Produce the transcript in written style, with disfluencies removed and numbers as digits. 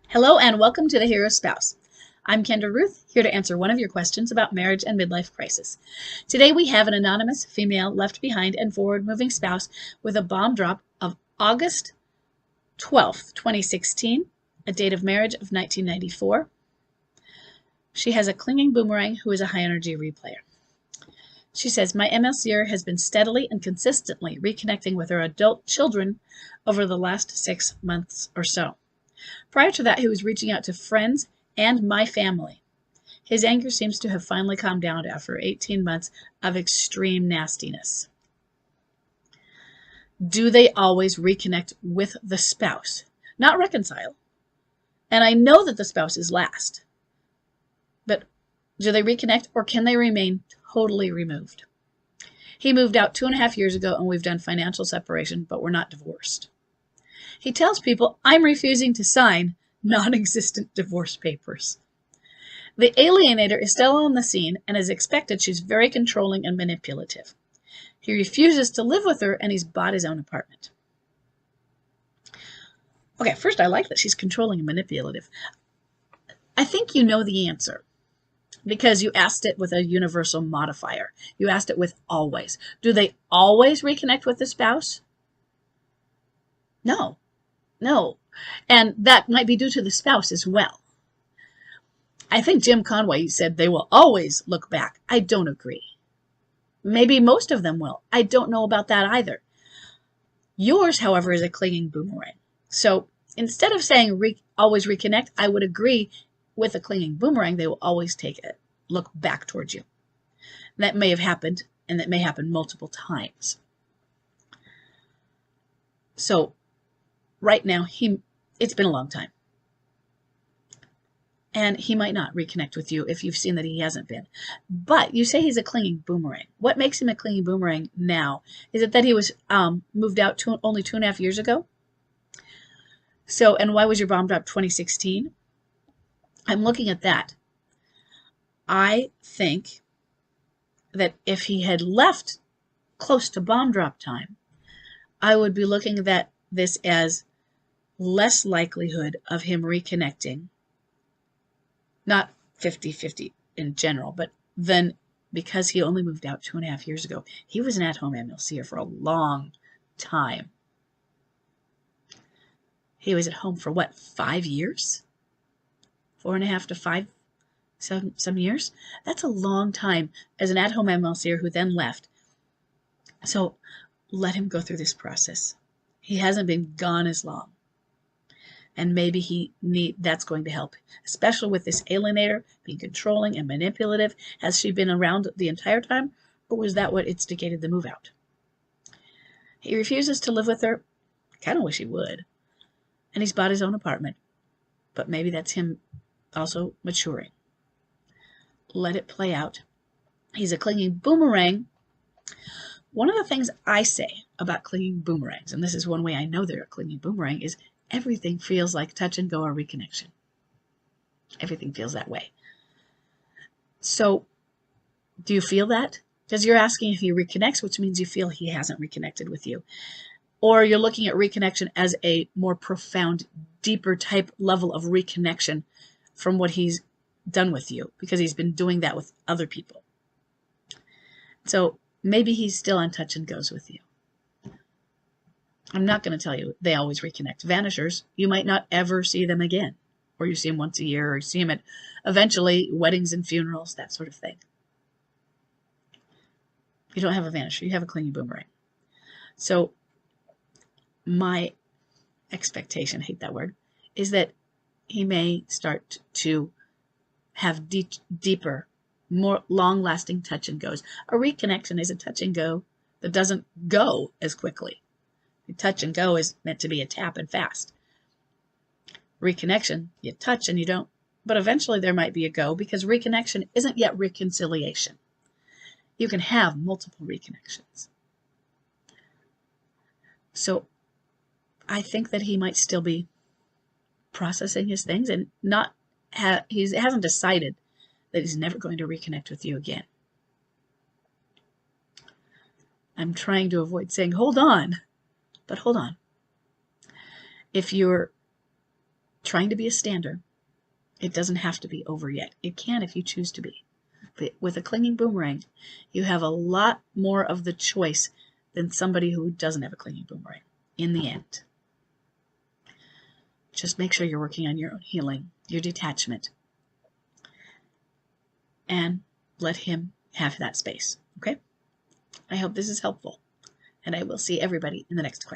Hello and welcome to The Hero Spouse. I'm Kendra Ruth, here to answer one of your questions about marriage and midlife crisis. Today we have an anonymous female left behind and forward-moving spouse with a bomb drop of August 12th, 2016, a date of marriage of 1994. She has a clinging boomerang who is a high-energy replayer. She says, my MLCer has been steadily and consistently reconnecting with her adult children over the last 6 months or so. Prior to that, he was reaching out to friends and my family. His anger seems to have finally calmed down after 18 months of extreme nastiness. Do they always reconnect with the spouse? Not reconcile. And I know that the spouse is last. But do they reconnect or can they remain totally removed? He moved out 2.5 years ago and we've done financial separation, but we're not divorced. He tells people, I'm refusing to sign non-existent divorce papers. The alienator is still on the scene, and as expected, she's very controlling and manipulative. He refuses to live with her, and he's bought his own apartment. Okay, first, I like that she's controlling and manipulative. I think you know the answer because you asked it with a universal modifier. You asked it with always. Do they always reconnect with the spouse? No. No, and that might be due to the spouse as well. I think Jim Conway said they will always look back. I don't agree. Maybe most of them will. I don't know about that either. Yours, however, is a clinging boomerang. So instead of saying always reconnect, I would agree with a clinging boomerang, they will always take a look back towards you. That may have happened, and that may happen multiple times. So right now, it's been a long time. And he might not reconnect with you if you've seen that he hasn't been. But you say he's a clinging boomerang. What makes him a clinging boomerang now? Is it that he was moved out only 2.5 years ago? So, and why was your bomb drop 2016? I'm looking at that. I think that if he had left close to bomb drop time, I would be looking at this as less likelihood of him reconnecting, not 50-50 in general, but then because he only moved out 2.5 years ago, he was an at-home MLCer for a long time. He was at home for what, 5 years? 4.5 to 5, some years? That's a long time as an at-home MLCer who then left. So let him go through this process. He hasn't been gone as long. And maybe that's going to help, especially with this alienator being controlling and manipulative. Has she been around the entire time, or was that what instigated the move out? He refuses to live with her. Kind of wish he would. And he's bought his own apartment. But maybe that's him also maturing. Let it play out. He's a clinging boomerang. One of the things I say about clinging boomerangs, and this is one way I know they're a clinging boomerang, is everything feels like touch and go or reconnection. Everything feels that way. So, do you feel that? Because you're asking if he reconnects, which means you feel he hasn't reconnected with you. Or you're looking at reconnection as a more profound, deeper type level of reconnection from what he's done with you, because he's been doing that with other people. So, maybe he's still on touch and goes with you. I'm not going to tell you they always reconnect. Vanishers, you might not ever see them again. Or you see them once a year, or you see them at eventually weddings and funerals, that sort of thing. You don't have a vanisher, you have a clinging boomerang. So my expectation, hate that word, is that he may start to have deeper, more long-lasting touch and goes. A reconnection is a touch and go that doesn't go as quickly. Touch and go is meant to be a tap and fast. Reconnection, you touch and you don't, but eventually there might be a go because reconnection isn't yet reconciliation. You can have multiple reconnections. So I think that he might still be processing his things and he hasn't decided that he's never going to reconnect with you again. I'm trying to avoid saying, hold on. But hold on. If you're trying to be a stander. It doesn't have to be over yet. It can if you choose to be. But with a clinging boomerang, you have a lot more of the choice than somebody who doesn't have a clinging boomerang in the end. Just make sure you're working on your own healing, your detachment, and let him have that space. Okay? I hope this is helpful, and I will see everybody in the next question.